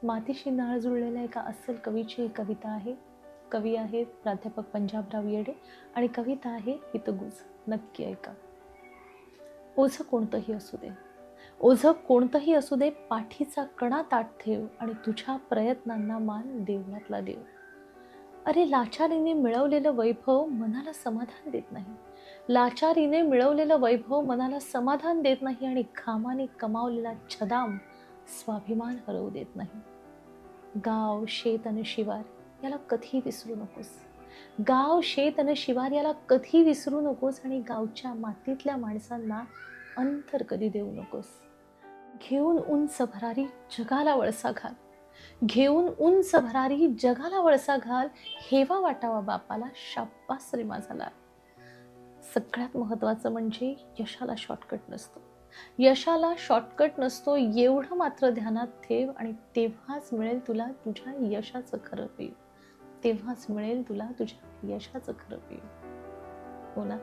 मातीशी नाळ जुळलेल्या एका अस्सल कवीची ही कविता आहे. कवी आहेत प्राध्यापक पंजाबराव येडे आणि कविता आहे हितगुज. नक्की ऐका. ओझं कोणतंही असू दे, ओझं कोणतंही असू दे, पाठीचा कणा ताठ ठेव आणि तुझ्या प्रयत्नांना मान देवळातला देव. अरे लाचारीने मिळवलेलं वैभव मनाला समाधान देत नाही. लाचारीने मिळवलेलं वैभव मनाला समाधान देत नाही आणि घामाने कमावलेला छदाम स्वाभिमान हरवू देत नाही. गाव, शेत आणि शिवार याला कधी विसरू नकोस. गाव, शेत आणि शिवार याला कधी विसरू नकोस आणि गावच्या मातीतल्या माणसांना अंतर कधी देऊ नकोस. घेऊन उंच भरारी जगाला वळसा घाल. घेऊन उंच भरारी जगाला वळसा घाल. हेवा वाटावा बापाला, शाब्बास रे माझा लाल. सगळ्यात महत्वाचं म्हणजे यशाला शॉर्टकट नसतो. यशाला शॉर्टकट नसतो एवढं मात्र ध्यानात ठेव आणि तेव्हाच मिळेल तुला तुझ्या यशाचं खरं फील. तेव्हाच मिळेल तुला तुझ्या यशाचं खरं फील. हो ना?